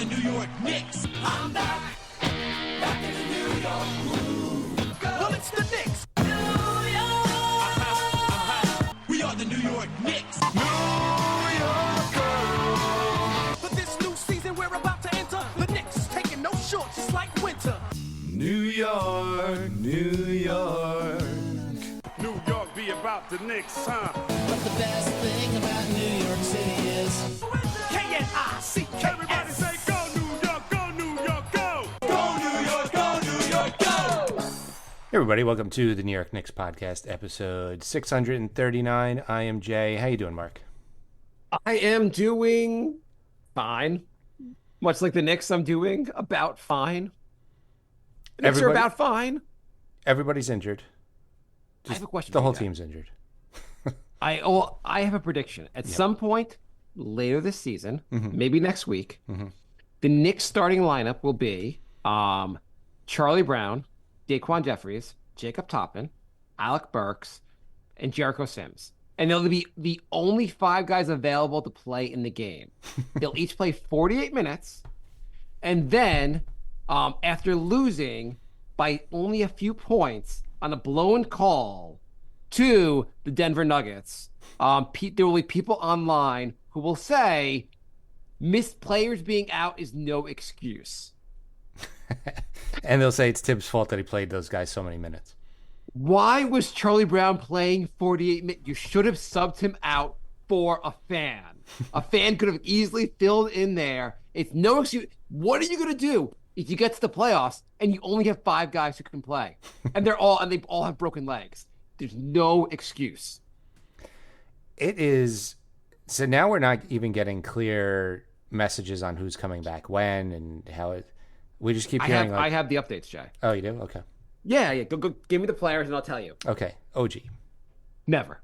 the New York Knicks. I'm back in the New York groove. Well, it's the Knicks. New York. We are the New York Knicks. New York. For this new season we're about to enter, the Knicks taking no shorts, just like winter. New York, New York. New York be about the Knicks, huh? But the best thing about New York City is K-N-I-C-K. Everybody say go New York, go New York, go! Go New York, go New York, go! Hey everybody, welcome to the New York Knicks podcast, episode 639. I am Jay. How you doing, Mark? I am doing fine. Much like the Knicks, I'm doing about fine. The Knicks are about fine. Everybody's injured. I have a question. The for whole you, team's injured. I have a prediction. At some point later this season, maybe next week, the Knicks starting lineup will be Charlie Brown, Daquan Jeffries, Jacob Toppin, Alec Burks, and Jericho Sims. And they'll be the only five guys available to play in the game. They'll each play 48 minutes. And then after losing by only a few points on a blown call to the Denver Nuggets, there will be people online who will say missed players being out is no excuse. And they'll say it's Tibbs' fault that he played those guys so many minutes. Why was Charlie Brown playing 48 minutes? You should have subbed him out for a fan. A fan could have easily filled in there. It's no excuse. What are you going to do if you get to the playoffs and you only have five guys who can play? And they all have broken legs. There's no excuse. It is. So now we're not even getting clear messages on who's coming back when and how it. We just keep hearing. I have the updates, Jay. Oh, you do? Okay. Yeah. Go give me the players and I'll tell you. Okay. OG. Never.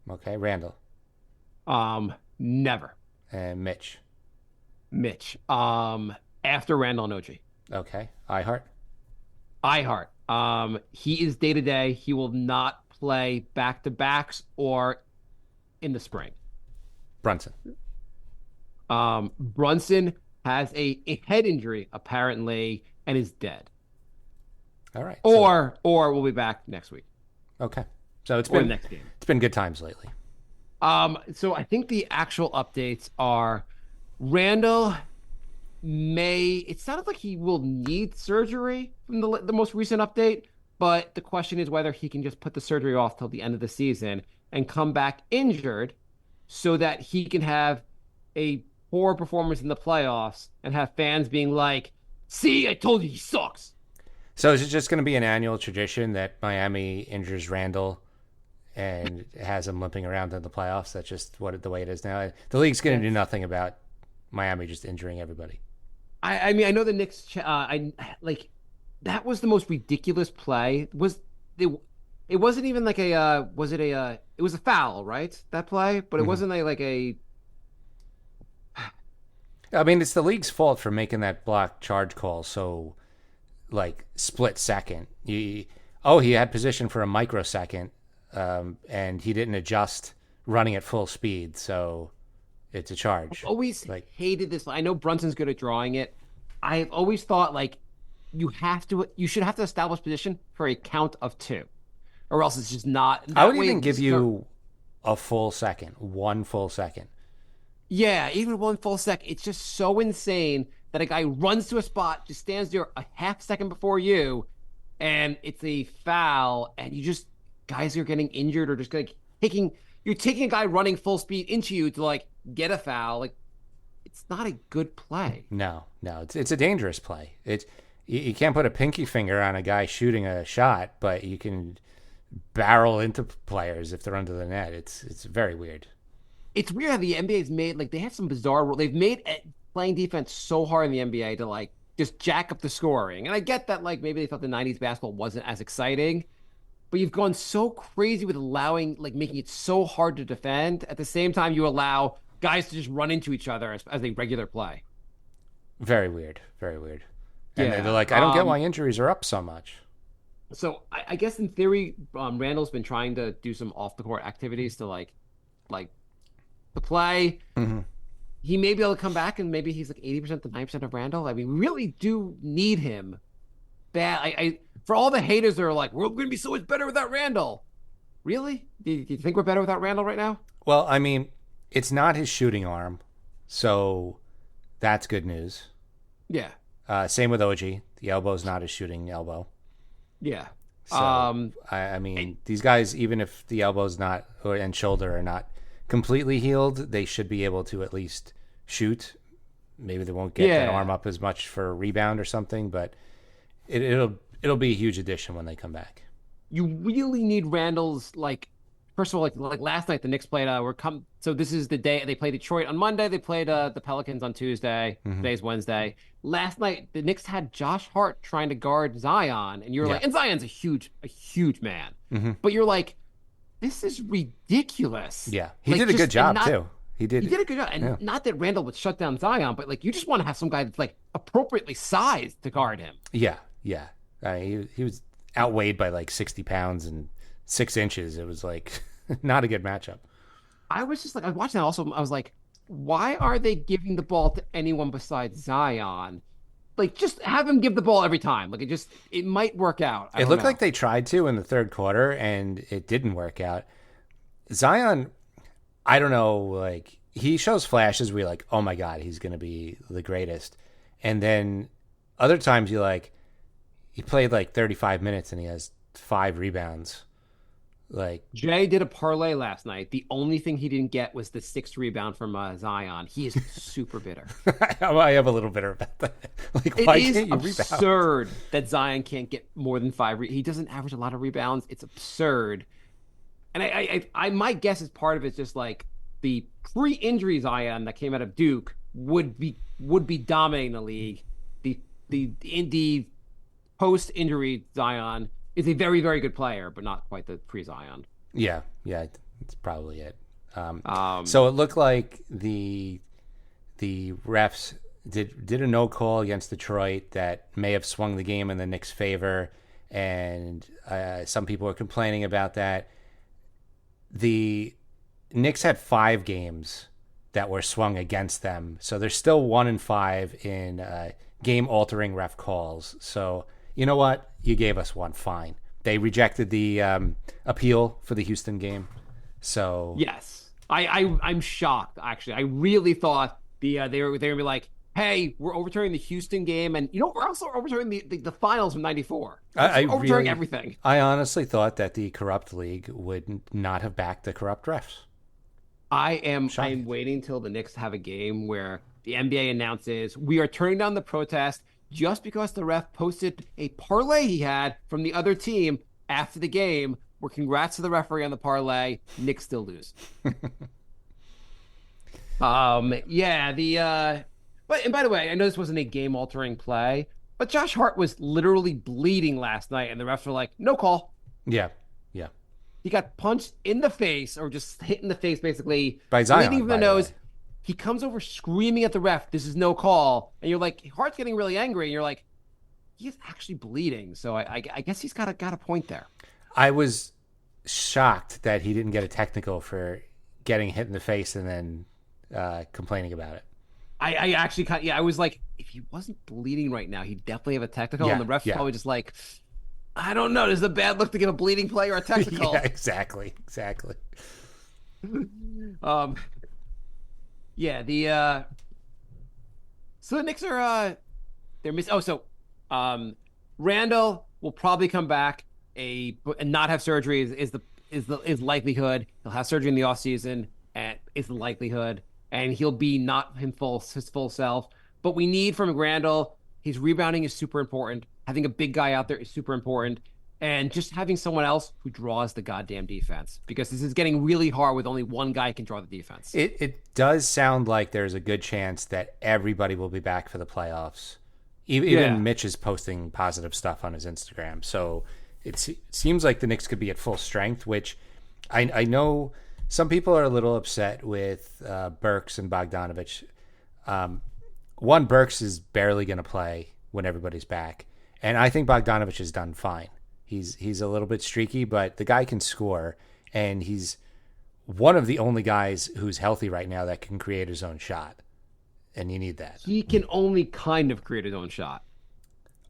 Okay. Randall. Never. And Mitch. After Randall and OG. Okay. iHeart. He is day to day. He will not play back to backs or in the spring. Brunson. Brunson has a head injury apparently and is dead. All right. Or we'll be back next week. Okay. So it's Or been next game. It's been good times lately. So I think the actual updates are Randall it sounded like he will need surgery from the most recent update, but the question is whether he can just put the surgery off till the end of the season and come back injured so that he can have a poor performance in the playoffs and have fans being like, see, I told you he sucks. So is it just going to be an annual tradition that Miami injures Randall and has him limping around in the playoffs? That's just the way it is now. The league's going to do nothing about Miami just injuring everybody. I mean, I know the Knicks. That was the most ridiculous play. It wasn't even like a. Was it a? It was a foul, right? That play, but it wasn't like a. I mean, it's the league's fault for making that block charge call so, split second. He had position for a microsecond, and he didn't adjust running at full speed, so it's a charge. I've always hated this. I know Brunson's good at drawing it. I've always thought you should have to establish position for a count of two, or else it's just not. I would even give you a full second, 1 full second. Yeah, even 1 full second. It's just so insane that a guy runs to a spot, just stands there a half second before you, and it's a foul, and guys are getting injured or just you're taking a guy running full speed into you to get a foul. It's not a good play. No, it's a dangerous play. You can't put a pinky finger on a guy shooting a shot, but you can barrel into players if they're under the net. It's very weird. It's weird how the NBA's made they have some bizarre rules. They've made playing defense so hard in the NBA to just jack up the scoring. And I get that maybe they thought the 90s basketball wasn't as exciting, but you've gone so crazy with allowing making it so hard to defend. At the same time, you allow guys to just run into each other as a regular play. Very weird. Very weird. And Yeah. they're like, I don't get why injuries are up so much. So I guess in theory, Randall's been trying to do some off the court activities to to play. he may be able to come back, and maybe he's like 80% to 90% of Randall. I mean, we really do need him. Bad. For all the haters that are like, we're going to be so much better without Randall. Really? Do you think we're better without Randall right now? Well, I mean, it's not his shooting arm, so that's good news. Yeah. Same with OG. The elbow's not his shooting elbow. Yeah. So, I mean, these guys, even if the elbow's not and shoulder are not completely healed, they should be able to at least shoot. Maybe they won't get that arm up as much for a rebound or something, but it'll be a huge addition when they come back. You really need Randall's, like, first of all, like last night the Knicks played. So this is the day they played Detroit on Monday. They played the Pelicans on Tuesday. Today's Wednesday. Last night the Knicks had Josh Hart trying to guard Zion, and you're like, and Zion's a huge man, but you're like, this is ridiculous. Yeah, he did a good job too. He did a good job, and not that Randall would shut down Zion, but like you just want to have some guy that's like appropriately sized to guard him. Yeah. He was outweighed by like 60 pounds and 6 inches. It was like not a good matchup. I was just like, I was watching that also. I was like, why are they giving the ball to anyone besides Zion? Like, just have him give the ball every time. Like, it might work out. It looked like they tried to in the third quarter, and it didn't work out. Zion, I don't know, like, he shows flashes where you're like, oh my God, he's going to be the greatest. And then other times you're like, he played like 35 minutes and he has 5 rebounds. Like, Jay did a parlay last night. The only thing he didn't get was the 6th rebound from Zion. He is super bitter. I am a little bitter about that. Like, it why is can't you absurd rebound? that Zion can't get more than 5. He doesn't average a lot of rebounds. It's absurd. And I my guess is part of it's just like the pre-injury Zion that came out of Duke would be dominating the league. The post-injury Zion is a very, very good player, but not quite the pre-Zion. Yeah, it's probably it. So it looked like the refs did a no call against Detroit that may have swung the game in the Knicks' favor, and some people are complaining about that. The Knicks had 5 games that were swung against them, so they're still 1-5 in game-altering ref calls. So you know what? You gave us one. Fine. They rejected the appeal for the Houston game. So yes, I'm shocked. Actually, I really thought they were gonna be like, hey, we're overturning the Houston game, and we're also overturning the finals from '94. Overturning everything. I honestly thought that the corrupt league would not have backed the corrupt refs. I'm waiting till the Knicks have a game where the NBA announces we are turning down the protest just because the ref posted a parlay he had from the other team after the game. Where congrats to the referee on the parlay. Knicks still lose. But by the way, I know this wasn't a game-altering play, but Josh Hart was literally bleeding last night, and the refs were like, no call. Yeah. He got punched in the face, or just hit in the face, basically. By Zion, bleeding from the nose. He comes over screaming at the ref, this is no call. And you're like, Hart's getting really angry, and you're like, he's actually bleeding. So I guess he's got a point there. I was shocked that he didn't get a technical for getting hit in the face and then complaining about it. I actually I was like, if he wasn't bleeding right now, he'd definitely have a technical. And the ref's probably just like, I don't know. This is a bad look to give a bleeding player a technical. Yeah, exactly. So the Knicks are they're missing. Randall will probably come back and not have surgery is likelihood. He'll have surgery in the offseason, and is the likelihood. And he'll be not his full self. But we need from Randall, his rebounding is super important. Having a big guy out there is super important. And just having someone else who draws the goddamn defense. Because this is getting really hard with only one guy who can draw the defense. It does sound like there's a good chance that everybody will be back for the playoffs. Even Mitch is posting positive stuff on his Instagram. So it seems like the Knicks could be at full strength, which I know some people are a little upset with Burks and Bogdanovich. Burks is barely going to play when everybody's back. And I think Bogdanovich has done fine. He's a little bit streaky, but the guy can score. And he's one of the only guys who's healthy right now that can create his own shot. and you need that He can only kind of create his own shot.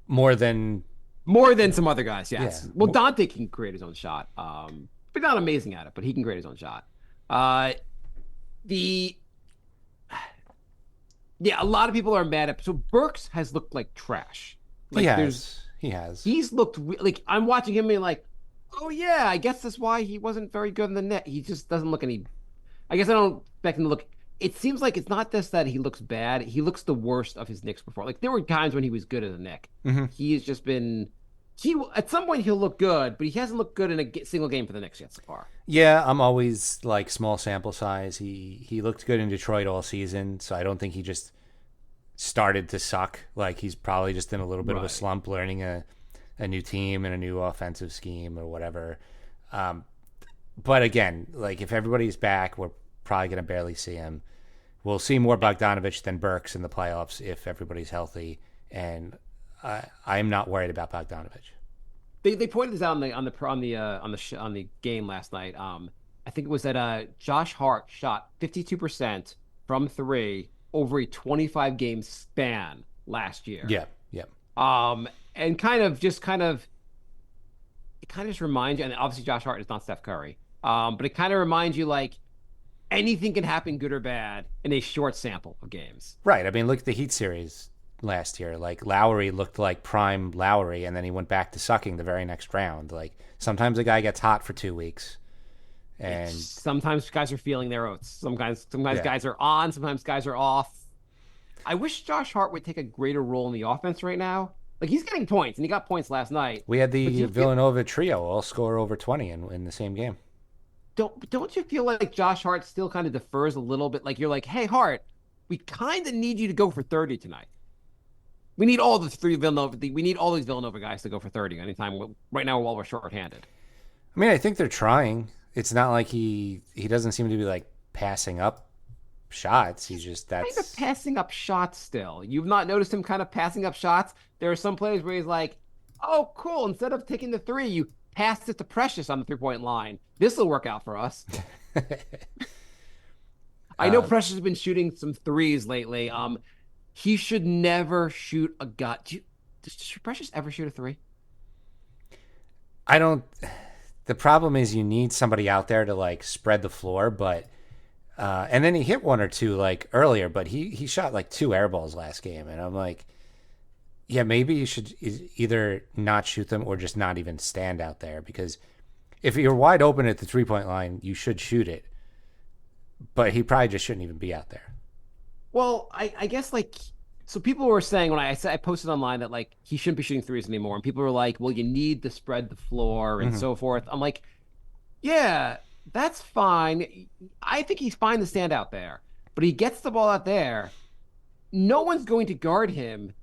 more than More than some other guys, yes. Yeah. Well, Dante can create his own shot, but not amazing at it, but he can create his own shot. The Yeah, a lot of people are mad at. So Burks has looked like trash. Like he has. He's looked like I'm watching him being like, oh yeah, I guess that's why he wasn't very good in the net. He just doesn't look any. I guess I don't expect him to look. It seems like it's not just that he looks bad. He looks the worst of his Knicks before. Like there were times when he was good as a Knick. He's just been. At some point he'll look good, but he hasn't looked good in a single game for the Knicks yet so far. Yeah, I'm always like small sample size. He looked good in Detroit all season, so I don't think he just started to suck. Like he's probably just in a little bit of a slump, learning a new team and a new offensive scheme or whatever. But again, like if everybody's back, we're probably going to barely see him. We'll see more Bogdanovich than Burks in the playoffs if everybody's healthy, and I'm not worried about Bogdanovich. They pointed this out on the game last night. I think it was that Josh Hart shot 52% from three over a 25 game span last year. Yeah. And it kind of just reminds you, and obviously Josh Hart is not Steph Curry, but it kind of reminds you like anything can happen, good or bad, in a short sample of games. Right. I mean, look at the Heat series last year. Like Lowry looked like prime Lowry, and then he went back to sucking the very next round. Like sometimes a guy gets hot for 2 weeks, and sometimes guys are feeling their oats. Sometimes guys are on, sometimes guys are off. I wish Josh Hart would take a greater role in the offense right now. Like he's getting points, and he got points last night. We had the Villanova trio all score over 20 in the same game. Don't you feel like Josh Hart still kind of defers a little bit? Like you're like, hey Hart, we kind of need you to go for 30 tonight. We need all the we need all these Villanova guys to go for 30 anytime right now while we're shorthanded. I mean, I think they're trying. It's not like he doesn't seem to be like passing up shots. He's just kind of passing up shots still. You've not noticed him kind of passing up shots? There are some plays where he's like, oh, cool. Instead of taking the three, you passed it to Precious on the 3-point line. This will work out for us. I know Precious has been shooting some threes lately. He should never shoot a gut. Does Precious ever shoot a three? I don't. The problem is you need somebody out there to like spread the floor, but and then he hit one or two like earlier, but he shot like 2 air balls last game, and I'm like, yeah, maybe you should either not shoot them or just not even stand out there, because if you're wide open at the 3-point line, you should shoot it, but he probably just shouldn't even be out there. Well, I guess like so people were saying when I posted online that like he shouldn't be shooting threes anymore, and people were like, well, you need to spread the floor and so forth. I'm like, yeah, that's fine. I think he's fine to stand out there, but he gets the ball out there. No one's going to guard him.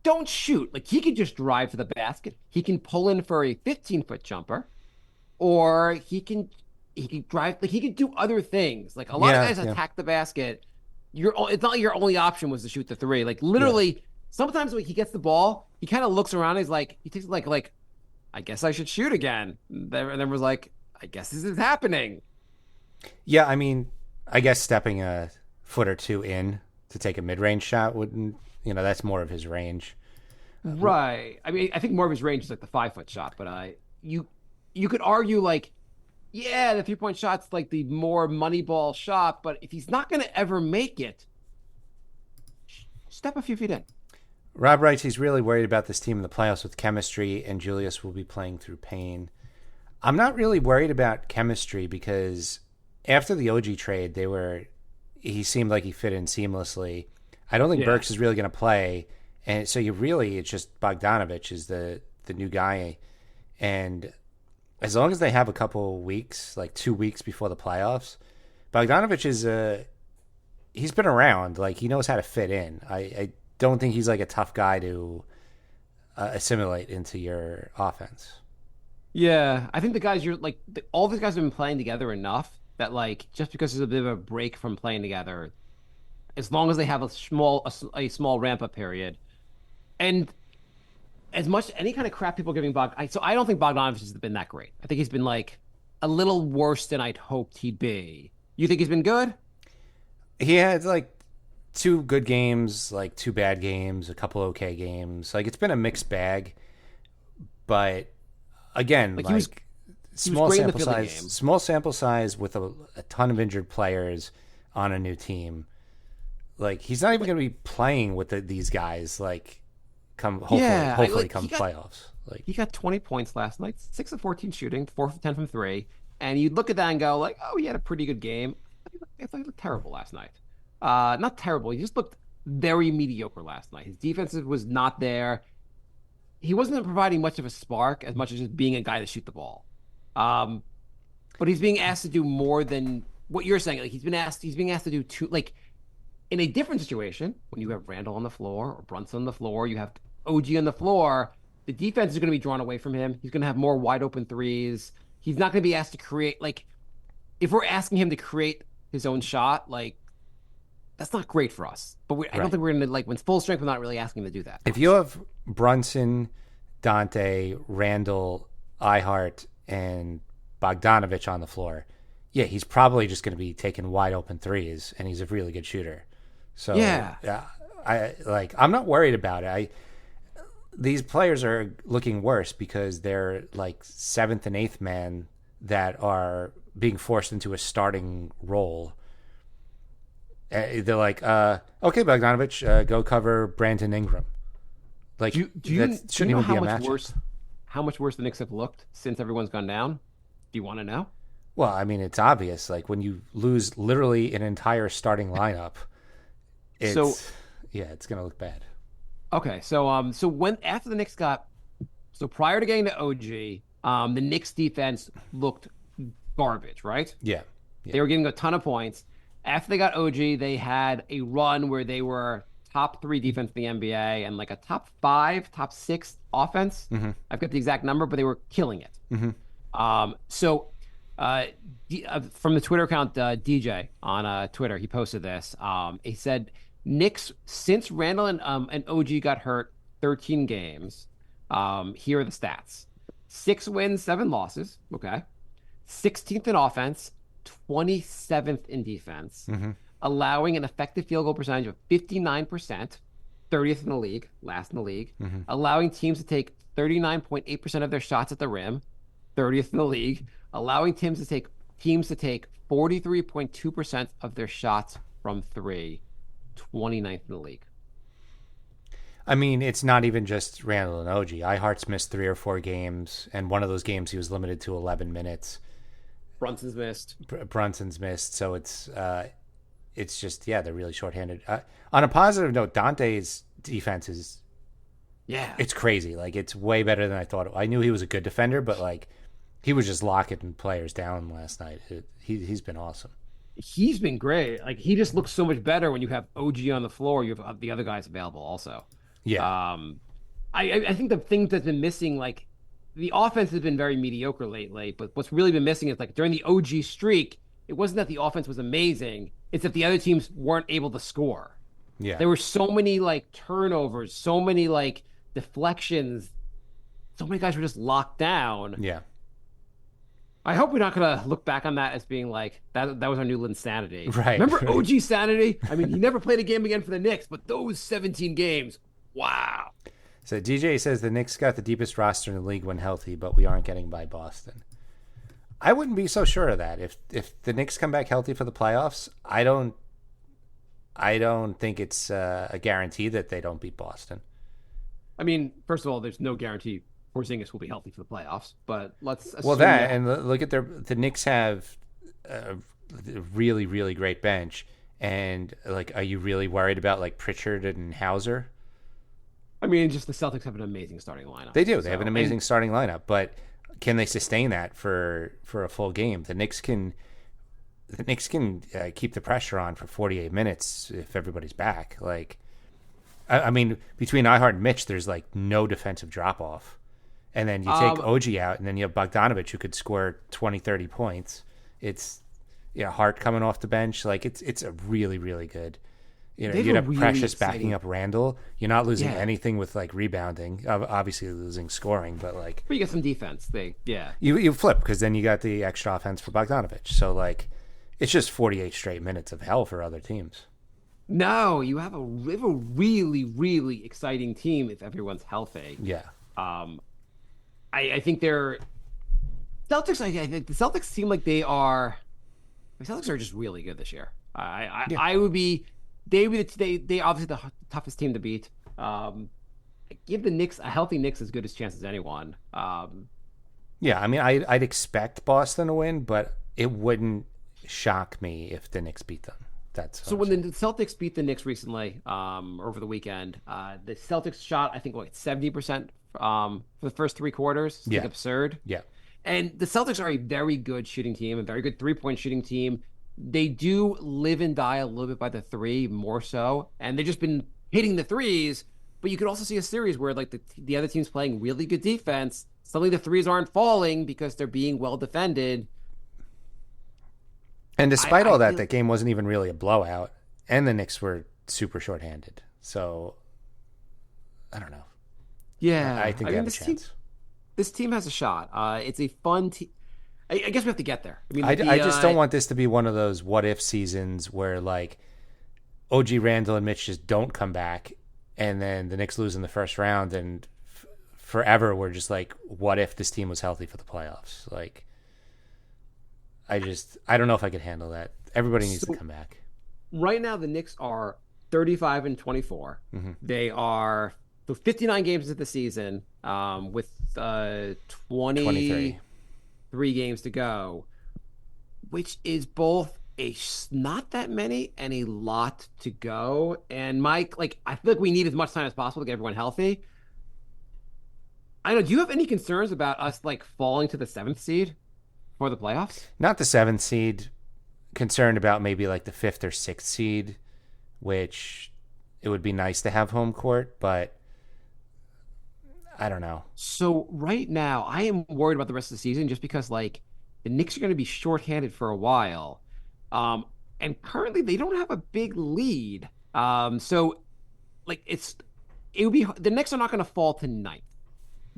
Don't shoot. Like he could just drive to the basket. He can pull in for a 15-foot jumper, or he can drive. Like he can do other things. Like a lot of guys attack the basket. It's not like your only option was to shoot the three. Like literally, sometimes when he gets the ball, he kind of looks around. And he takes like, I guess I should shoot again. And then was like, I guess this is happening. Yeah, I mean, I guess stepping a foot or two in to take a mid-range shot wouldn't. That's more of his range. Right. I mean, I think more of his range is like the 5-foot shot, but you could argue like, yeah, the 3-point shot's like the more money ball shot, but if he's not going to ever make it, step a few feet in. Rob writes he's really worried about this team in the playoffs with chemistry, and Julius will be playing through pain. I'm not really worried about chemistry because after the OG trade, he seemed like he fit in seamlessly. I don't think Burks is really going to play, and so it's just Bogdanovich is the new guy, and as long as they have a couple weeks, like 2 weeks before the playoffs, Bogdanovich he's been around, like he knows how to fit in. I don't think he's like a tough guy to assimilate into your offense. Yeah, I think the guys all these guys have been playing together enough that like just because there's a bit of a break from playing together, as long as they have a small ramp up period, and as much any kind of crap people are giving so I don't think Bogdanovich has been that great. I think he's been like a little worse than I'd hoped he'd be. You think he's been good? He had like 2 good games, like 2 bad games, a couple okay games. Like it's been a mixed bag, but again, Like, like he was small great in the sample field of size, games. small sample size with a ton of injured players on a new team. Like he's not even going to be playing with these guys. Like hopefully like, come playoffs. Like He got 20 points last night, 6 of 14 shooting, 4 of 10 from 3. And you look at that and go, like, oh, he had a pretty good game. I thought he looked terrible last night. Not terrible. He just looked very mediocre last night. His defense was not there. He wasn't providing much of a spark as much as just being a guy to shoot the ball. But he's being asked to do more than what you're saying. Like he's being asked to do two, like in a different situation, when you have Randall on the floor or Brunson on the floor, you have OG on the floor, the defense is going to be drawn away from him. He's going to have more wide open threes. He's not going to be asked to create, like, if we're asking him to create his own shot, like, that's not great for us. But I don't think we're going to, like, when full strength, we're not really asking him to do that. if you have Brunson, Dante, Randall, Ihart, and Bogdanovich on the floor, yeah, he's probably just going to be taking wide open threes, and he's a really good shooter. So Yeah. I'm not worried about it. These players are looking worse because they're like 7th and 8th man that are being forced into a starting role. They're like, okay, Bogdanovich, go cover Brandon Ingram. Like, Do you know how much worse the Knicks have looked since everyone's gone down? Do you want to know? Well, I mean, it's obvious. Like when you lose literally an entire starting lineup, it's going to look bad. Okay, so after the Knicks prior to getting to OG, the Knicks defense looked garbage, right? Yeah. They were getting a ton of points. After they got OG, they had a run where they were top 3 defense in the NBA and like a top 5, top 6 offense. Mm-hmm. I've got the exact number, but they were killing it. Mm-hmm. From the Twitter account, DJ on Twitter, he posted this. He said, Knicks, since Randall and OG got hurt 13 games, here are the stats. 6 wins, 7 losses. Okay. 16th in offense, 27th in defense, allowing an effective field goal percentage of 59%, 30th in the league, last in the league, allowing teams to take 39.8% of their shots at the rim, 30th in the league, allowing teams to take 43.2% of their shots from 3, 29th in the league. I mean, it's not even just Randall and OG. Ihart's missed 3 or 4 games, and one of those games he was limited to 11 minutes. Brunson's missed. Brunson's missed, so it's just they're really shorthanded. On a positive note, Dante's defense is it's crazy. Like it's way better than I thought. I knew he was a good defender, but like he was just locking players down last night. He's been awesome. He's been great. Like he just looks so much better when you have OG on the floor. You have the other guys available also. Yeah. I think the thing that's been missing, like the offense has been very mediocre lately, but what's really been missing is like during the OG streak, it wasn't that the offense was amazing. It's that the other teams weren't able to score. Yeah. There were so many like turnovers, so many like deflections. So many guys were just locked down. Yeah. I hope we're not going to look back on that as being like, that was our new insanity. Right. Remember OG sanity? I mean, he never played a game again for the Knicks, but those 17 games, wow. So DJ says the Knicks got the deepest roster in the league when healthy, but we aren't getting by Boston. I wouldn't be so sure of that. If the Knicks come back healthy for the playoffs, I don't think it's a guarantee that they don't beat Boston. I mean, first of all, there's no guarantee Porzingis will be healthy for the playoffs, but let's assume well that and look at the Knicks have a really really great bench, and like, are you really worried about like Pritchard and Hauser? I mean, just the Celtics have an amazing starting lineup. They do. They have an amazing starting lineup, but can they sustain that for a full game? The Knicks can keep the pressure on for 48 minutes if everybody's back. Like, I mean, between Ihart and Mitch, there's like no defensive drop off. And then you take OG out, and then you have Bogdanovich who could score 20, 30 points. It's Hart coming off the bench. Like it's a really, really good. You have really Precious backing up Randall. You're not losing anything with like rebounding. Obviously losing scoring, but like you get some defense. You flip because then you got the extra offense for Bogdanovich. So like it's just 48 straight minutes of hell for other teams. No, you have a really, really exciting team if everyone's healthy. Yeah. Um, I think they're Celtics. I think the Celtics seem like the Celtics are just really good this year. Yeah. I would be they would they obviously the toughest team to beat. Give the Knicks a healthy Knicks as good as chance as anyone. Yeah, I mean, I'd expect Boston to win, but it wouldn't shock me if the Knicks beat them. That's what So I'm when saying. the Celtics beat the Knicks recently, over the weekend, the Celtics shot I think what 70% for the first three quarters. It's Yeah. like absurd. Yeah. And the Celtics are a very good shooting team, a very good 3-point shooting team. They do live and die a little bit by the three more so, and they've just been hitting the threes. But you could also see a series where like the other team's playing really good defense. Suddenly the threes aren't falling because they're being well defended. And despite all that, feel that game wasn't even really a blowout, and the Knicks were super shorthanded. So I don't know. Yeah, I think they have a this chance. this team has a shot. It's a fun team. I guess we have to get there. I mean, I just don't want this to be one of those what if seasons where like OG Randall and Mitch just don't come back, and then the Knicks lose in the first round, and forever we're just like, what if this team was healthy for the playoffs? Like, I don't know if I could handle that. Everybody needs to come back. right now the Knicks are 35 and 24. Mm-hmm. They are 59 games into the season, with 23 games to go, which is both not that many and a lot to go. And Mike, like I feel like we need as much time as possible to get everyone healthy. I don't know. Do you have any concerns about us like falling to the seventh seed for the playoffs? Not the seventh seed. Concerned about maybe like the fifth or sixth seed, which it would be nice to have home court, but I don't know. So right now, I am worried about the rest of the season just because like the Knicks are going to be shorthanded for a while, and currently they don't have a big lead. So like it would be the Knicks are not going to fall to ninth.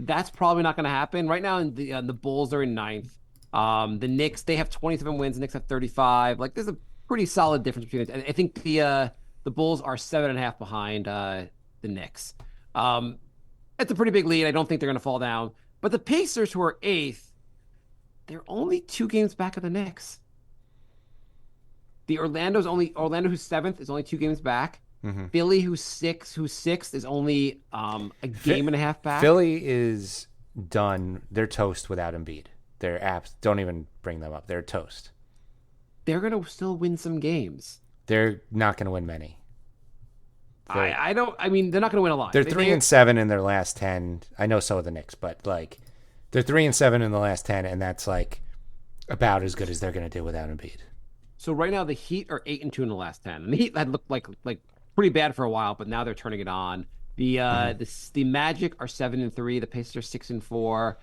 That's probably not going to happen right now. And the Bulls are in ninth. The Knicks they have 27 wins. The Knicks have 35. Like there's a pretty solid difference between it. I think the Bulls are 7.5 behind the Knicks. It's a pretty big lead. I don't think they're going to fall down. But the Pacers, who are eighth, they're only 2 games back of the Knicks. Orlando, who's seventh, is only 2 games back. Mm-hmm. Philly, who's sixth, is only a game and a half back. Philly is done. They're toast without Embiid. Their apps don't even bring them up. They're toast. They're going to still win some games. They're not going to win many. I don't. I mean, they're not going to win a lot. They're 3-7 in their last 10. I know so are the Knicks, but like they're 3-7 in the last 10, and that's like about as good as they're going to do without Embiid. So right now the Heat are 8-2 in the last 10. And the Heat had looked like pretty bad for a while, but now they're turning it on. The Magic are 7-3. The Pacers are 6-4.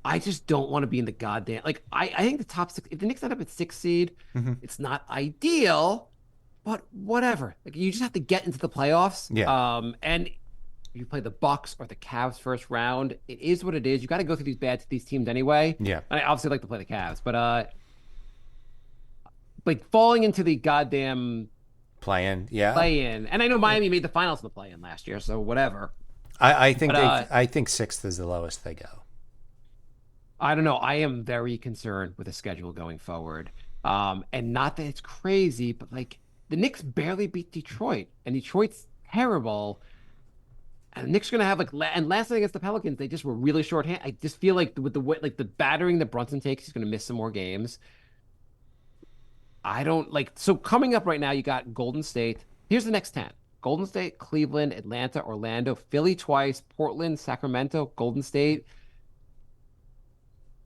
I just don't want to be in the goddamn like I think the top 6. If the Knicks end up at 6th seed, it's not ideal, but whatever. Like you just have to get into the playoffs. Yeah. And if you play the Bucks or the Cavs first round, it is what it is. You got to go through these teams anyway. Yeah. And I obviously like to play the Cavs, but like falling into the goddamn Play-in, yeah. play-in, and I know Miami made the finals in the play-in last year, so whatever. I think I think 6th is the lowest they go. I don't know. I am very concerned with the schedule going forward. And not that it's crazy, but like the Knicks barely beat Detroit, and Detroit's terrible. And the Knicks are gonna have and last night against the Pelicans, they just were really shorthanded. I just feel like with the battering that Brunson takes, he's gonna miss some more games. I don't like. So coming up right now, you got Golden State. Here's the next 10: Golden State, Cleveland, Atlanta, Orlando, Philly twice, Portland, Sacramento, Golden State.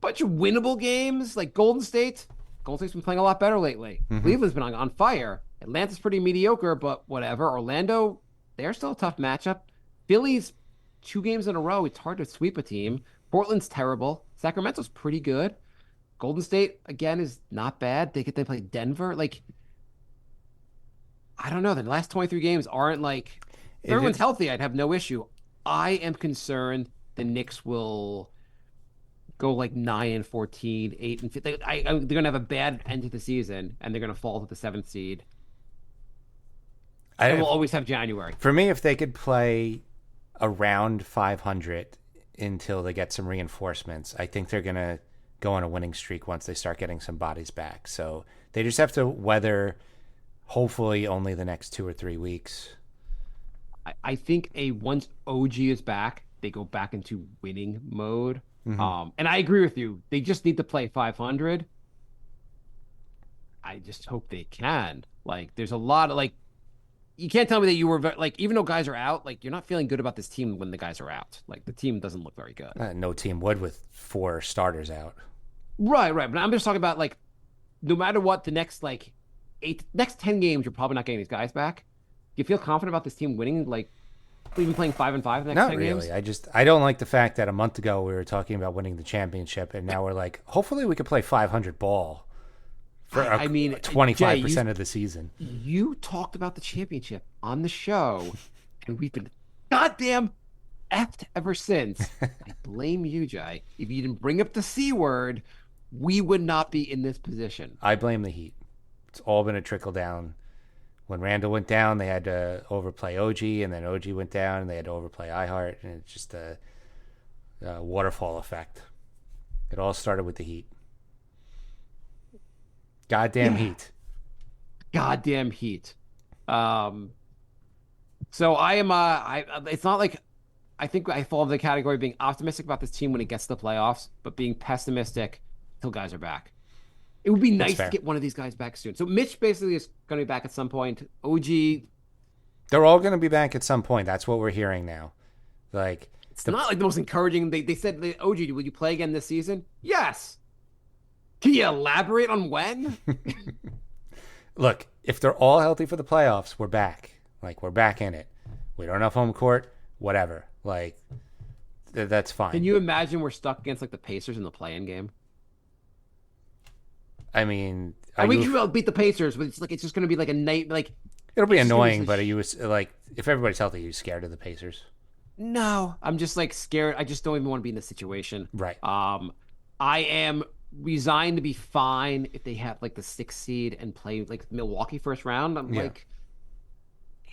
Bunch of winnable games like Golden State's been playing a lot better lately. Cleveland's been on fire. Atlanta's pretty mediocre, but whatever. Orlando, they're still a tough matchup. Philly's 2 games in a row. It's hard to sweep a team. Portland's terrible. Sacramento's pretty good. Golden State, again, is not bad. They play Denver. Like, I don't know. The last 23 games aren't like... If everyone's healthy, I'd have no issue. I am concerned the Knicks will go like 9-14, 8-15. They're going to have a bad end to the season, and they're going to fall to the 7th seed. And we'll always have January. For me, if they could play around 500 until they get some reinforcements, I think they're going to go on a winning streak once they start getting some bodies back. So they just have to weather, hopefully, only the next 2 or 3 weeks. I think once OG is back, they go back into winning mode. And I agree with you. They just need to play 500. I just hope they can. Like, there's a lot of, like, you can't tell me that you were, like, even though guys are out, like, you're not feeling good about this team when the guys are out. Like, the team doesn't look very good. No team would with 4 starters out. Right. But I'm just talking about, like, no matter what, the next, like, next 10 games, you're probably not getting these guys back. Do you feel confident about this team winning, like, even playing 5-5 the next Not 10 really. games? I don't like the fact that a month ago we were talking about winning the championship, and now we're like, hopefully we could play 500 ball for 25% of the season. You talked about the championship on the show, and we've been goddamn effed ever since. I blame you, Jay. If you didn't bring up the C word, we would not be in this position. I blame the Heat. It's all been a trickle down. When Randall went down, they had to overplay OG, and then OG went down, and they had to overplay iHeart, and it's just a waterfall effect. It all started with the Heat. Goddamn Heat. Goddamn Heat. So I am. It's not like I think I fall in the category of being optimistic about this team when it gets to the playoffs, but being pessimistic until guys are back. It would be nice to get one of these guys back soon. So Mitch basically is going to be back at some point. OG. They're all going to be back at some point. That's what we're hearing now. Like, it's not like the most encouraging. They said, OG, will you play again this season? Yes. Can you elaborate on when? Look, if they're all healthy for the playoffs, we're back. Like, we're back in it. We don't have home court, whatever. Like, that's fine. Can you imagine we're stuck against, like, the Pacers in the play-in game? I mean, we can beat the Pacers, but it's just going to be like a night. Like, it'll be annoying, but you was like, if everybody's healthy, you're scared of the Pacers. No, I'm just like scared. I just don't even want to be in this situation. Right. I am resigned to be fine if they have like the 6th seed and play like Milwaukee first round. I'm like,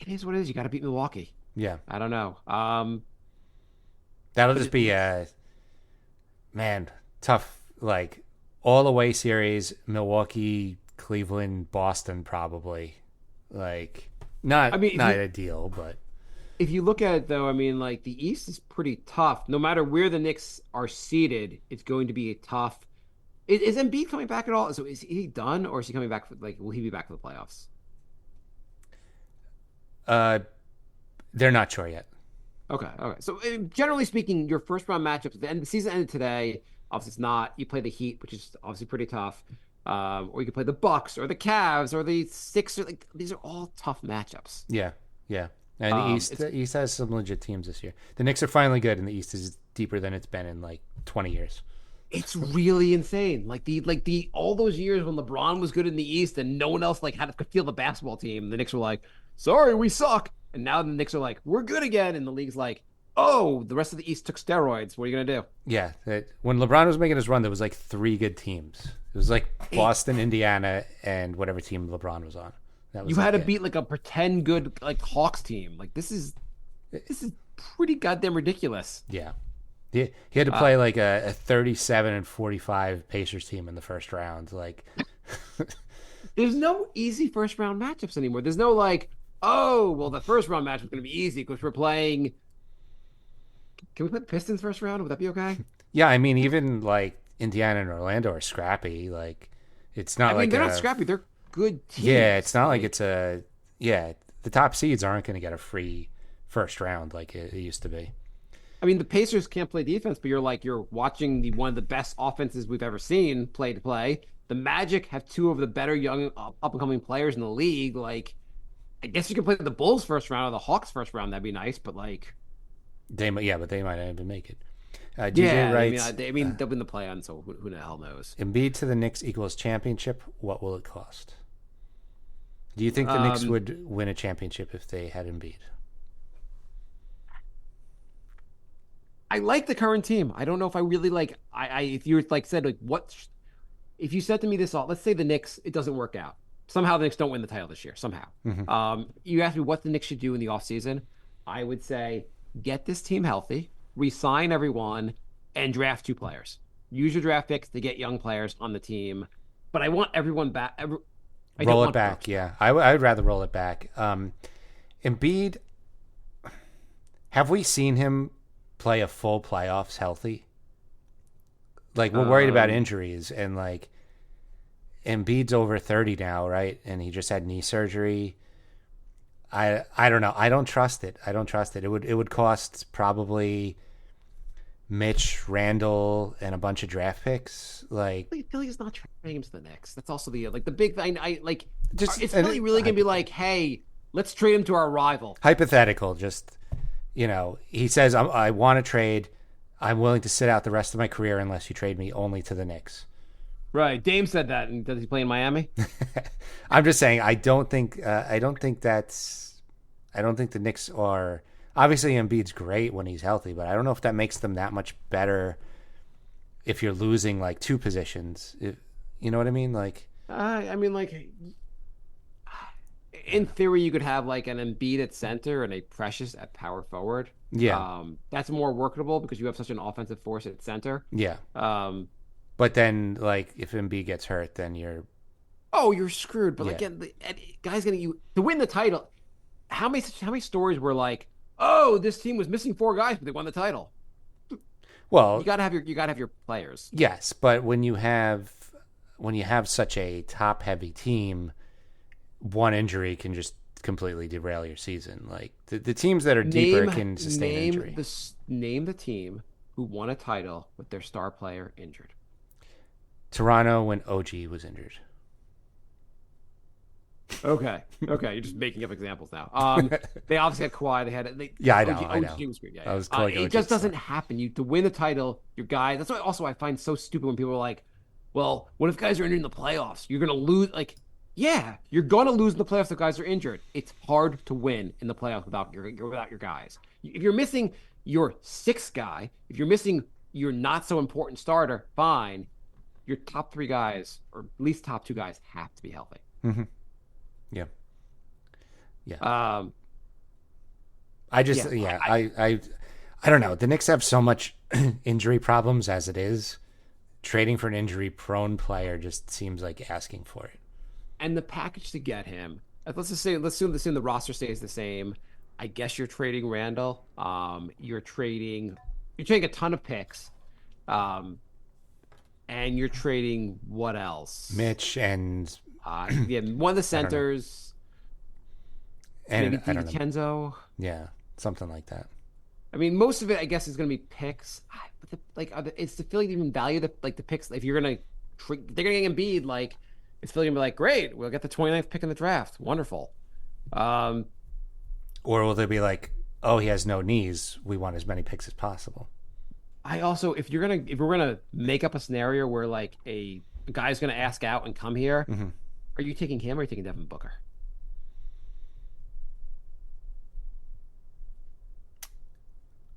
it is what it is. You got to beat Milwaukee. Yeah. I don't know. That'll just be tough. Like, all away series, Milwaukee, Cleveland, Boston, probably. Like, not ideal, but if you look at it, though, I mean, like, the East is pretty tough. No matter where the Knicks are seated, it's going to be a tough. Is Embiid coming back at all? So is he done, or is he coming back? Will he be back for the playoffs? They're not sure yet. Okay. So generally speaking, your first round matchups, the season ended today. Obviously, it's not. You play the Heat, which is obviously pretty tough, or you could play the Bucks or the Cavs or the Sixers. Like, these are all tough matchups. Yeah. And the East has some legit teams this year. The Knicks are finally good, and the East is deeper than it's been in like 20 years. It's really insane. Like all those years when LeBron was good in the East and no one else could feel the basketball team. The Knicks were like, "Sorry, we suck," and now the Knicks are like, "We're good again," and the league's like, "Oh, the rest of the East took steroids. What are you gonna do?" Yeah, when LeBron was making his run, there was like 3 good teams. It was like Boston, Indiana, and whatever team LeBron was on. You had to beat like a pretend good like Hawks team. Like, this is pretty goddamn ridiculous. Yeah. He had to play like a 37-45 Pacers team in the first round. Like, there's no easy first round matchups anymore. There's no like, oh, well, the first round matchup is going to be easy because we're playing. Can we put Pistons first round? Would that be okay? Yeah, I mean, even like Indiana and Orlando are scrappy. Like, it's not like they're not scrappy. They're good teams. Yeah, it's not like it's the top seeds aren't going to get a free first round like it used to be. I mean, the Pacers can't play defense, but you're watching one of the best offenses we've ever seen play to play. The Magic have 2 of the better young up-and-coming players in the league. Like, I guess you could play the Bulls first round or the Hawks first round. That'd be nice, but like, but they might not even make it. writes, I mean, they'll win the play-on, so who the hell knows? Embiid to the Knicks equals championship. What will it cost? Do you think the Knicks would win a championship if they had Embiid? I like the current team. I don't know if I really like. If you said what if you said to me this all, let's say the Knicks, it doesn't work out. somehow the Knicks don't win the title this year. Somehow. You asked me what the Knicks should do in the offseason. I would say get this team healthy, re-sign everyone, and draft 2 players. Use your draft picks to get young players on the team. But I want everyone back. Roll it back, yeah. I'd rather roll it back. Embiid, have we seen him play a full playoffs healthy? Like, we're worried about injuries, and like Embiid's over 30 now, right? And he just had knee surgery. I don't know. I don't trust it. It would cost probably Mitch, Randall, and a bunch of draft picks. Like, Philly is not trading him to the Knicks. That's also the big thing. Just is Philly really going to be like, hey, let's trade him to our rival? Hypothetical, just, he says, I want to trade. I'm willing to sit out the rest of my career unless you trade me only to the Knicks. Right. Dame said that. And does he play in Miami? I'm just saying, I don't think the Knicks are. Obviously, Embiid's great when he's healthy, but I don't know if that makes them that much better if you're losing like 2 positions. You know what I mean? Like, in theory, you could have like an Embiid at center and a Precious at power forward. Yeah. That's more workable because you have such an offensive force at center. Yeah. But then, like, if Embiid gets hurt, then you're screwed. But again, the guy's gonna to win the title. How many stories were like, oh, this team was missing 4 guys, but they won the title? Well, you gotta have your players. Yes, but when you have such a top heavy team, one injury can just completely derail your season. Like the teams that are deeper can sustain injury. Name the team who won a title with their star player injured. Toronto when OG was injured. Okay, you're just making up examples now. They obviously had Kawhi. I know. OG was great. I was calling it just doesn't happen. You to win the title, your guys. That's why also I find so stupid when people are like, "Well, what if guys are injured in the playoffs? You're gonna lose." Like, yeah, you're gonna lose in the playoffs if guys are injured. It's hard to win in the playoffs without your guys. If you're missing your 6th guy, if you're missing your not so important starter, fine. Your top 3 guys, or at least top 2 guys, have to be healthy. Mm-hmm. Yeah. I don't know. The Knicks have so much injury problems as it is. Trading for an injury-prone player just seems like asking for it. And the package to get him, let's assume the roster stays the same. I guess you're trading Randall. You're trading a ton of picks. And you're trading what else? Mitch and one of the centers. And maybe DiVincenzo. Yeah, something like that. I mean, most of it, I guess, is going to be picks. But it's the Philly even value the picks. If you're going to, they're going to get Embiid. Like, it's Philly going to be like, great, we'll get the 29th pick in the draft. Wonderful. Or will they be like, oh, he has no knees. We want as many picks as possible. I also, if we're gonna make up a scenario where like a guy's gonna ask out and come here, are you taking him or are you taking Devin Booker?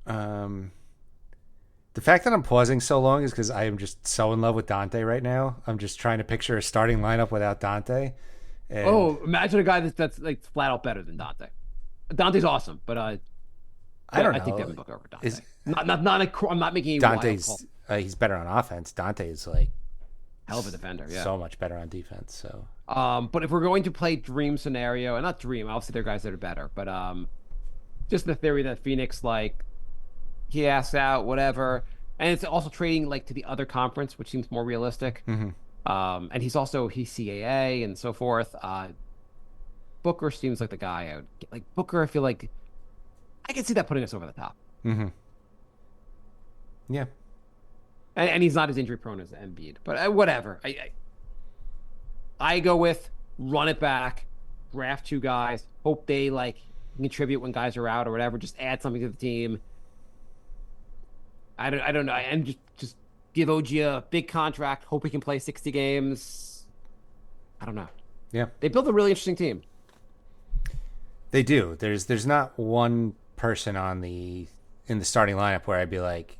The fact that I'm pausing so long is because I am just so in love with Dante right now. I'm just trying to picture a starting lineup without Dante. And imagine a guy that's like flat out better than Dante. Dante's awesome, but I don't know. I think Devin Booker over Dante. I'm not making Dante's. He's better on offense. Dante is like hell of a defender. Yeah, so much better on defense. So, but if we're going to play dream scenario, and not dream, obviously there are guys that are better, but just the theory that Phoenix like he asks out whatever, and it's also trading like to the other conference, which seems more realistic. And he's CAA and so forth. Booker seems like the guy I would get. Like Booker, I feel like I can see that putting us over the top. Yeah. And he's not as injury prone as Embiid, but whatever. I go with run it back, draft 2 guys, hope they like contribute when guys are out or whatever. Just add something to the team. I don't know, and just give OG a big contract. Hope he can play 60 games. I don't know. Yeah, they built a really interesting team. They do. There's not one person in the starting lineup where I'd be like,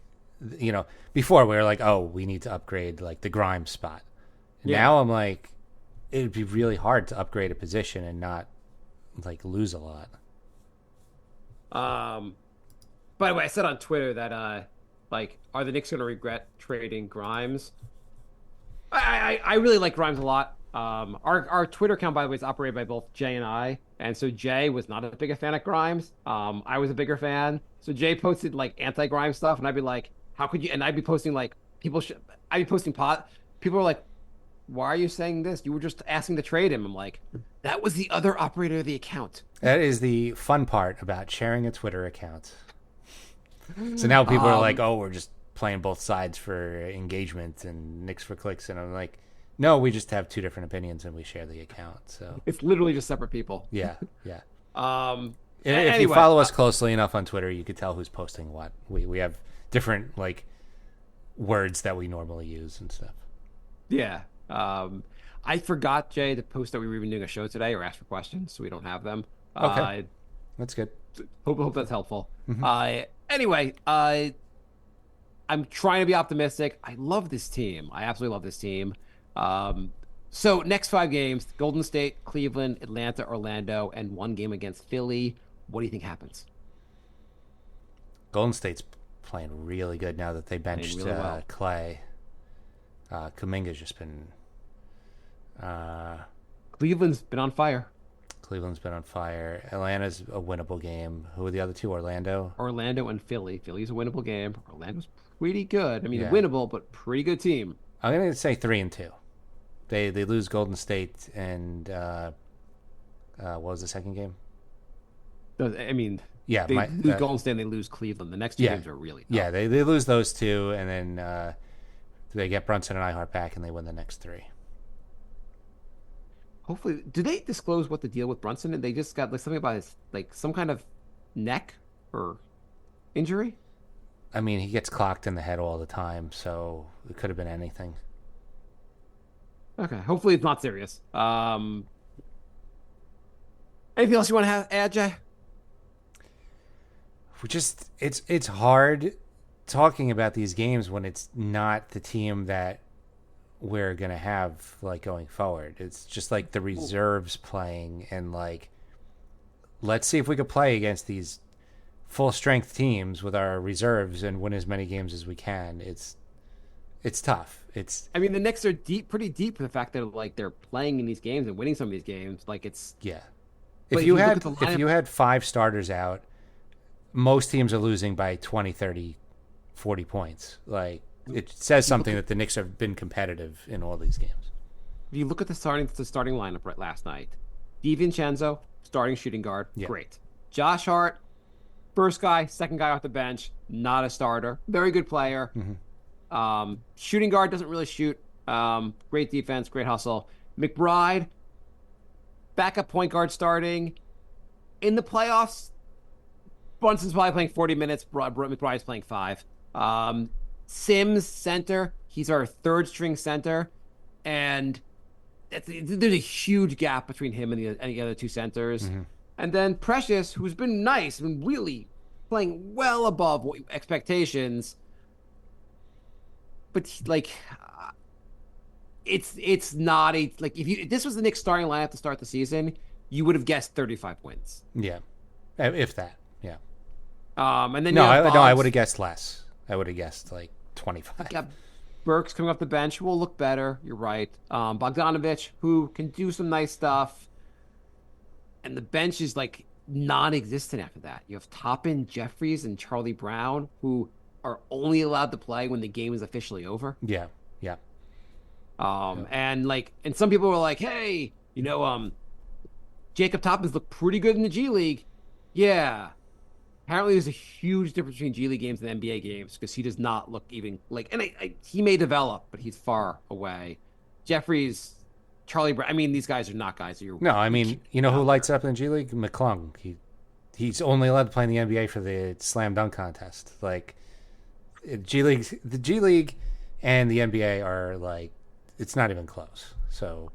before we were like, oh, we need to upgrade like the Grimes spot. Yeah. Now I'm like, it'd be really hard to upgrade a position and not like lose a lot. By the way, I said on Twitter that like, are the Knicks going to regret trading Grimes? I really like Grimes a lot. Our Twitter account, by the way, is operated by both Jay and I, and so Jay was not as big a fan of Grimes. I was a bigger fan. So Jay posted like anti-Grimes stuff, and I'd be like, "How could you?" And I'd be posting like I'd be posting pot. People were like, "Why are you saying this? You were just asking to trade him." I'm like, "That was the other operator of the account." That is the fun part about sharing a Twitter account. So now people are like, "Oh, we're just playing both sides for engagement and Knicks for clicks," and I'm like, "No, we just have two different opinions and we share the account." So It's literally just separate people. yeah, yeah. If Anyway, you follow us closely enough on Twitter, you could tell who's posting what. We have different like words that we normally use and stuff. yeah. I forgot, Jay, to post that we were even doing a show today or ask for questions, so we don't have them. Okay. That's good. Hope that's helpful. Anyway, I'm trying to be optimistic. I love this team. I absolutely love this team. So next 5 games: Golden State, Cleveland, Atlanta, Orlando, and 1 game against Philly. What do you think happens? Golden State's playing really good now that they benched really well. Clay. Kuminga's just been. Cleveland's been on fire. Cleveland's been on fire. Atlanta's a winnable game. Who are the other two? Orlando. Orlando and Philly. Philly's a winnable game. Orlando's pretty good. I mean, Yeah. winnable, but pretty good team. I'm gonna say 3-2. They lose Golden State and what was the second game? I mean, Yeah, they lose Golden State and they lose Cleveland. The next 2 games are really tough. Yeah, they lose those 2 and then they get Brunson and Ihart back and they win the next 3. Hopefully, do they disclose what the deal with Brunson? And they just got like something about his like some kind of neck or injury. I mean, he gets clocked in the head all the time, so it could have been anything. Okay, hopefully it's not serious. Anything else you want to add, Jay? It's hard talking about these games when it's not the team that we're gonna have like going forward. It's just like the reserves playing, and like, let's see if we could play against these full strength teams with our reserves and win as many games as we can. It's tough. I mean, the Knicks are pretty deep for the fact that like they're playing in these games and winning some of these games. Like it's yeah. But If you look had at the lineup- if you had 5 starters out, most teams are losing by 20, 30, 40 points. Like, it says something that the Knicks have been competitive in all these games. if you look at the starting lineup right last night, DiVincenzo, starting shooting guard, Yeah. great. Josh Hart, first guy, second guy off the bench, not a starter, very good player. Shooting guard doesn't really shoot. Great defense, great hustle. McBride, backup point guard starting. In the playoffs, Brunson's probably playing 40 minutes. McBride's playing 5. Sims, center. He's our third string center. And there's a huge gap between him and the other 2 centers. And then Precious, who's been nice, been really playing well above expectations. But it's not if this was the Knicks starting lineup to start the season, you would have guessed 35 wins. Yeah. If that. Yeah. And then No, you have I Boggs. would have guessed less. I would have guessed like 25. Yeah, Burks coming off the bench will look better. You're right. Bogdanovich, who can do some nice stuff. And the bench is like non-existent after that. You have Toppin, Jeffries, and Charlie Brown, who are only allowed to play when the game is officially over. Yeah. Yeah. And some people were like, hey, Jacob Toppin's looked pretty good in the G League. Yeah. Apparently there's a huge difference between G League games and NBA games because he does not look even like, and he may develop, but he's far away. Jeffries, Charlie Brown, I mean, these guys are not guys that you're. No, I mean, you know who lights up in the G League? McClung. He's only allowed to play in the NBA for the slam dunk contest. Like, the G League and the NBA are like, it's not even close. So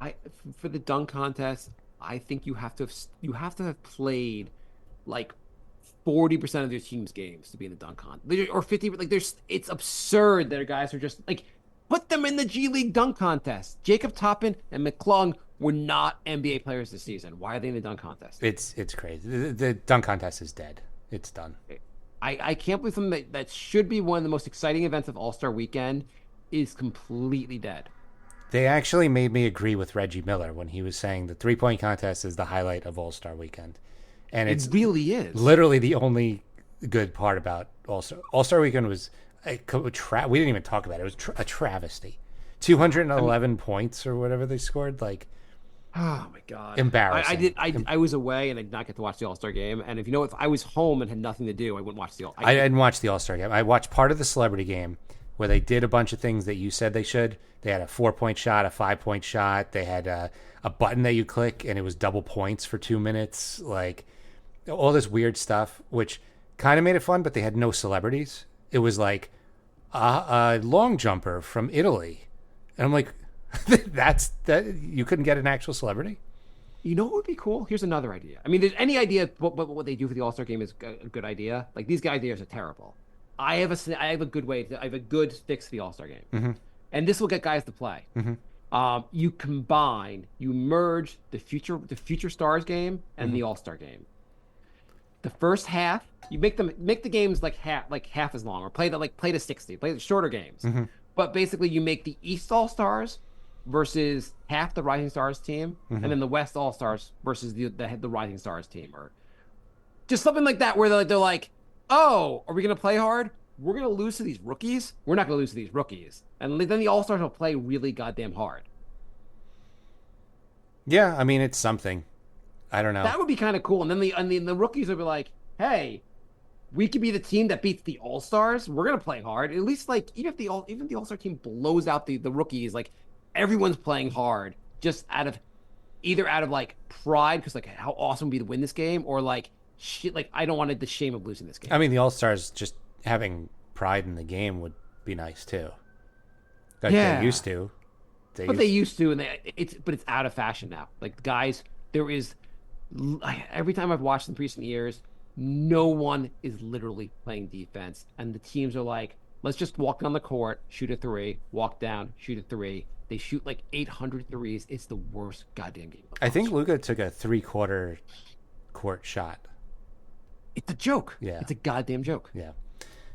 For the dunk contest, I think you have to have played like 40% of their team's games to be in the dunk contest, or 50. Like, it's absurd that guys are just like, put them in the G League dunk contest. Jacob Toppin and McClung were not NBA players this season. Why are they in the dunk contest? It's crazy. The dunk contest is dead. It's done. I can't believe something that should be one of the most exciting events of All-Star Weekend is completely dead. They actually made me agree with Reggie Miller when he was saying the 3-point contest is the highlight of All-Star Weekend. And It really is. literally the only good part about All-Star. All-Star Weekend was we didn't even talk about it. It was a travesty. 211 points or whatever they scored. Like, Oh my god, embarrassing. I was away and I did not get to watch the All-Star game. And if I was home and had nothing to do, I wouldn't watch the All. I didn't watch the All-Star game. I watched part of the celebrity game where they did a bunch of things that you said they should. They had a 4-point shot, a 5-point shot. They had a button that you click and it was double points for 2 minutes. Like all this weird stuff, which kind of made it fun, but they had no celebrities. It was like a long jumper from Italy. And I'm like, that you couldn't get an actual celebrity? You know what would be cool? Here's another idea. I mean, there's any idea what they do for the All-Star game is a good idea. Like these guys' ideas are terrible. I have a good fix for the All-Star game, and this will get guys to play. You merge the future stars game and the All-Star game. The first half, you make the games like half as long, or play to 60, play the shorter games. But basically, you make the East All-Stars versus half the Rising Stars team, and then the West All-Stars versus the Rising Stars team, or just something like that, where they're like, oh, are we going to play hard? We're going to lose to these rookies? We're not going to lose to these rookies. And then the All-Stars will play really goddamn hard. Yeah, I mean, it's something. I don't know. That would be kind of cool. And then the rookies would be like, hey, we could be the team that beats the All-Stars. We're going to play hard. At least, like, even if the All-Star team blows out the rookies, like, everyone's playing hard just either out of like pride, because like how awesome would be to win this game, or like shit, like I don't want the shame of losing this game. I mean, the All-Stars just having pride in the game would be nice too. Like they used to. They used to, and it's out of fashion now. Like guys, every time I've watched in recent years, no one is literally playing defense, and the teams are like, let's just walk down the court, shoot a 3, walk down, shoot a 3. They shoot like 800 threes. It's the worst goddamn game. I think Luka took a 3/4 court shot. It's a joke. Yeah. It's a goddamn joke. Yeah.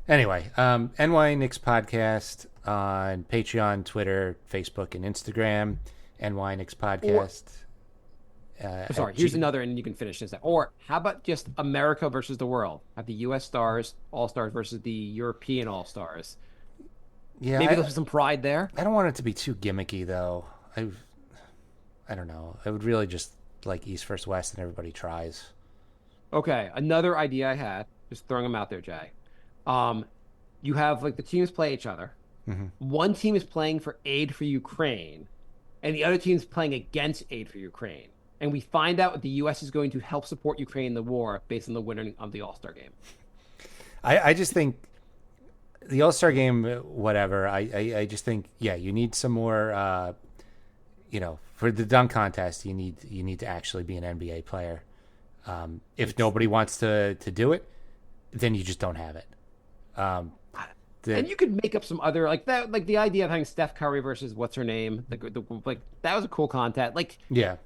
Anyway, NY Knicks podcast on Patreon, Twitter, Facebook, and Instagram. NY Knicks podcast. Sorry, here's another, and you can finish this. Or how about just America versus the world? Have the U.S. Stars, All-Stars versus the European All-Stars. Yeah, maybe there's some pride there. I don't want it to be too gimmicky, though. I don't know. I would really just like East versus West, and everybody tries. Okay, another idea I had, just throwing them out there, Jay. You have like the teams play each other. One team is playing for aid for Ukraine, and the other team is playing against aid for Ukraine. And we find out the U.S. is going to help support Ukraine in the war based on the winner of the All-Star game. I just think the All-Star game, whatever. I just think, yeah, you need some more. For the dunk contest, you need to actually be an NBA player. If nobody wants to do it, then you just don't have it. And you could make up some other like that, like the idea of having Steph Curry versus what's her name, like that was a cool contest. Like, yeah,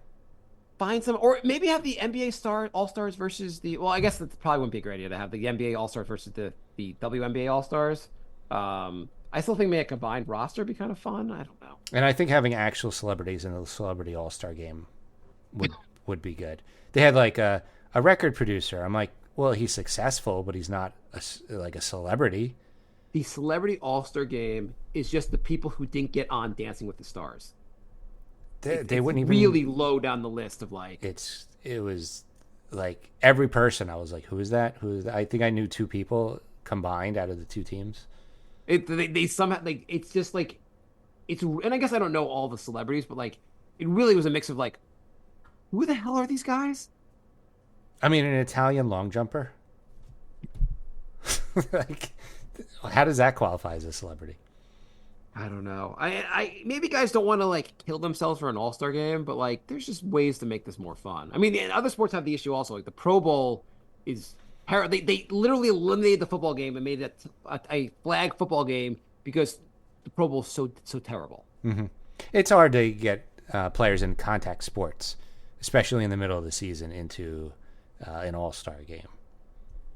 find some, or maybe have the NBA All-Stars versus the. Well, I guess that probably wouldn't be a great idea to have the NBA All-Stars versus the WNBA All-Stars. I still think maybe a combined roster would be kind of fun. I don't know. And I think having actual celebrities in the Celebrity All-Star game would be good. They had like a record producer. I'm like, well, he's successful, but he's not like a celebrity. The Celebrity All-Star game is just the people who didn't get on Dancing with the Stars. They wouldn't even really low down the list of like. It was like every person. I was like, who is that? I think I knew 2 people combined out of the 2 teams. They somehow like it's just like it's, and I guess I don't know all the celebrities, but like it really was a mix of like, who the hell are these guys? I mean, an Italian long jumper. Like, how does that qualify as a celebrity? I don't know. I maybe guys don't want to like kill themselves for an All-Star game, but like there's just ways to make this more fun. I mean, other sports have the issue also. Like the Pro Bowl is they literally eliminated the football game and made it a flag football game because the Pro Bowl is so terrible. Mm-hmm. It's hard to get players in contact sports, especially in the middle of the season, into an all-star game.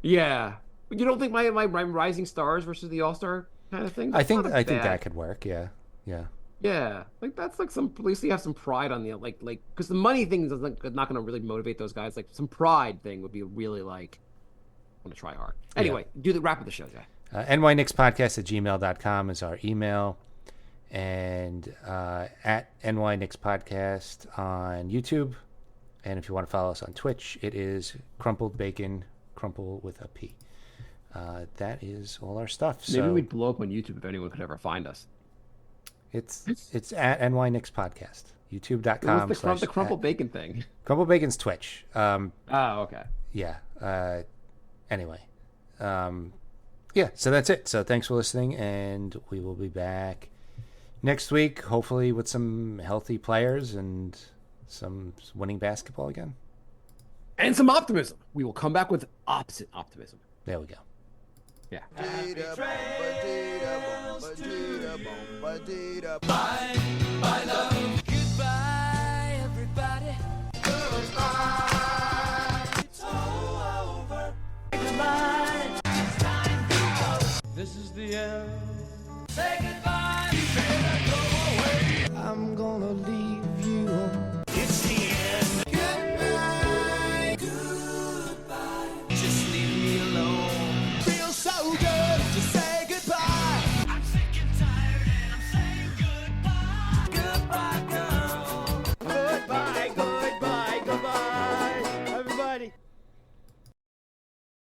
Yeah. You don't think my Rising Stars versus the All-Star kind of thing? I think That's not that bad. could work. Yeah. Yeah, like that's like some. At least you have some pride on the like because the money thing is not going to really motivate those guys. Like some pride thing would be really like, I'm going to try hard. Anyway, do the wrap of the show, Jay. nyknickspodcast@gmail.com is our email, and at nyknickspodcast on YouTube. And if you want to follow us on Twitch, it is Crumpled Bacon, crumple with a P. That is all our stuff. Maybe So we'd blow up on YouTube if anyone could ever find us. it's at nyknickspodcast. YouTube.com. What's the crumpled bacon thing? Crumpled Bacon's Twitch. Oh, okay. Yeah. Anyway. Yeah, so that's it. So thanks for listening, and we will be back next week, hopefully with some healthy players and some winning basketball again. And some optimism. We will come back with opposite optimism. There we go. Yeah. Bye, love.